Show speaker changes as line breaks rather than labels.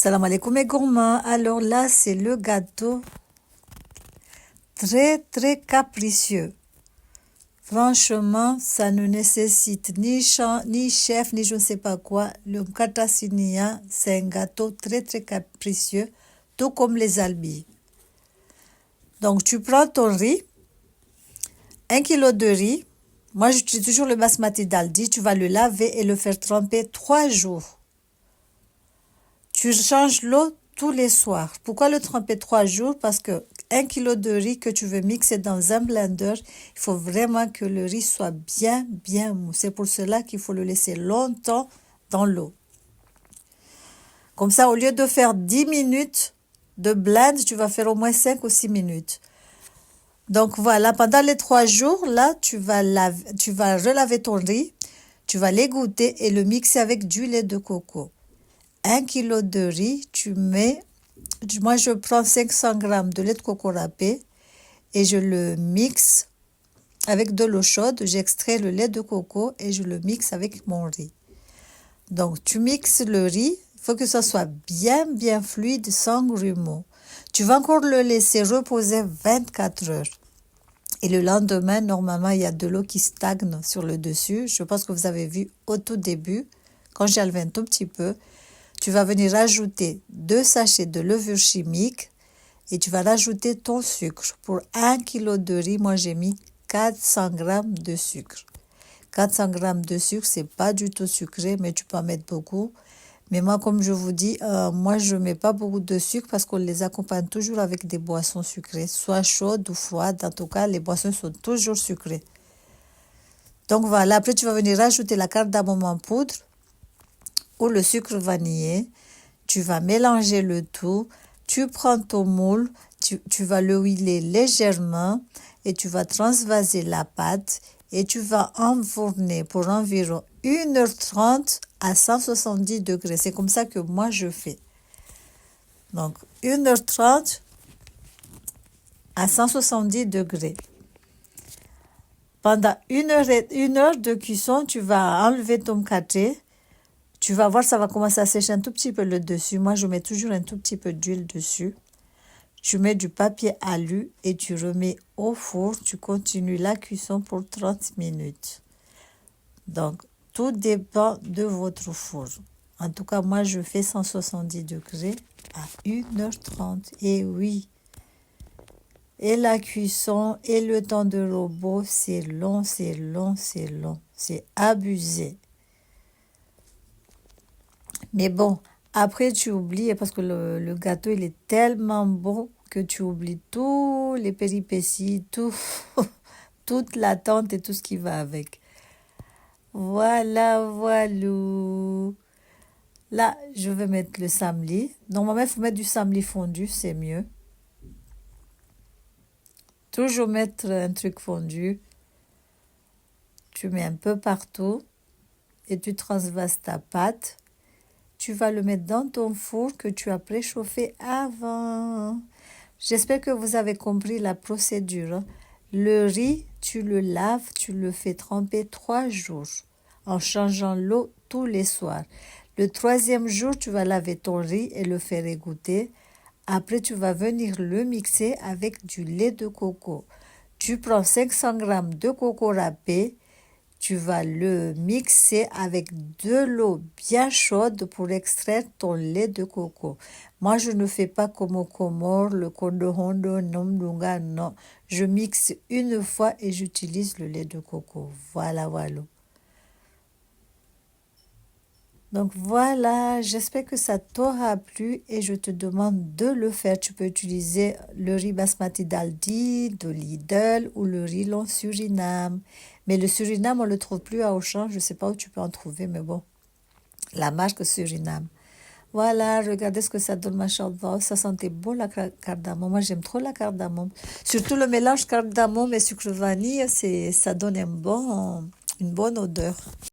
Salam alaikum mes gourmands. Alors là, c'est le gâteau très très capricieux. Franchement, ça ne nécessite ni chef, ni je ne sais pas quoi. Le katasinia, c'est un gâteau très très capricieux, tout comme les albis. Donc tu prends ton riz, 1 kilo de riz. Moi, j'utilise toujours le basmati d'Aldi. Tu vas le laver et le faire tremper 3 jours. Tu changes l'eau tous les soirs. Pourquoi le tremper 3 jours? Parce que 1 kilo de riz que tu veux mixer dans un blender, il faut vraiment que le riz soit bien mou. C'est pour cela qu'il faut le laisser longtemps dans l'eau. Comme ça, au lieu de faire 10 minutes de blend, tu vas faire au moins 5 ou 6 minutes. Donc voilà, pendant les 3 jours, là, tu vas relaver ton riz, tu vas l'égoutter et le mixer avec du lait de coco. 1 kilo de riz, moi je prends 500 g de lait de coco râpé et je le mixe avec de l'eau chaude. J'extrais le lait de coco et je le mixe avec mon riz. Donc tu mixes le riz, il faut que ça soit bien fluide, sans grumeaux. Tu vas encore le laisser reposer 24 heures. Et le lendemain, normalement, il y a de l'eau qui stagne sur le dessus. Je pense que vous avez vu au tout début, quand j'ai enlevé un tout petit peu. Tu vas venir rajouter 2 sachets de levure chimique et tu vas rajouter ton sucre. Pour 1 kg de riz, moi j'ai mis 400 g de sucre. 400 g de sucre, c'est pas du tout sucré, mais tu peux en mettre beaucoup. Mais moi, comme je vous dis, moi je mets pas beaucoup de sucre parce qu'on les accompagne toujours avec des boissons sucrées, soit chaudes ou froides. En tout cas, les boissons sont toujours sucrées. Donc voilà, après tu vas venir rajouter la cardamome en poudre ou le sucre vanillé. Tu vas mélanger le tout. Tu prends ton moule, tu vas le huiler légèrement et tu vas transvaser la pâte et tu vas enfourner pour environ 1h30 à 170 degrés. C'est comme ça que moi je fais. Donc 1h30 à 170 degrés. Pendant une heure de cuisson, tu vas enlever ton café. Tu vas voir, ça va commencer à sécher un tout petit peu le dessus. Moi, je mets toujours un tout petit peu d'huile dessus. Tu mets du papier alu et tu remets au four. Tu continues la cuisson pour 30 minutes. Donc, tout dépend de votre four. En tout cas, moi, je fais 170 degrés à 1h30. Et oui. Et la cuisson et le temps de robot, c'est long. C'est abusé. Mais bon, après tu oublies, parce que le gâteau, il est tellement bon que tu oublies tous les péripéties, toute l'attente et tout ce qui va avec. Voilà. Là, je vais mettre le samli. Normalement, il faut mettre du samli fondu, c'est mieux. Toujours mettre un truc fondu. Tu mets un peu partout et tu transvases ta pâte. Tu vas le mettre dans ton four que tu as préchauffé avant. J'espère que vous avez compris la procédure. Le riz, tu le laves, tu le fais tremper 3 jours en changeant l'eau tous les soirs. Le 3e jour, tu vas laver ton riz et le faire égoutter. Après, tu vas venir le mixer avec du lait de coco. Tu prends 500 g de coco râpé. Tu vas le mixer avec de l'eau bien chaude pour extraire ton lait de coco. Moi, je ne fais pas comme au Comore, le Kondohondo, Nomdunga, non. Je mixe une fois et j'utilise le lait de coco. Voilà. Donc voilà, j'espère que ça t'aura plu et je te demande de le faire. Tu peux utiliser le riz basmati d'Aldi, de Lidl ou le riz long Suriname. Mais le Suriname, on ne le trouve plus à Auchan. Je ne sais pas où tu peux en trouver, mais bon, la marque Suriname. Voilà, regardez ce que ça donne, machallah. Ça sentait bon la cardamome. Moi, j'aime trop la cardamome. Surtout le mélange cardamome et sucre vanille, ça donne une bonne odeur.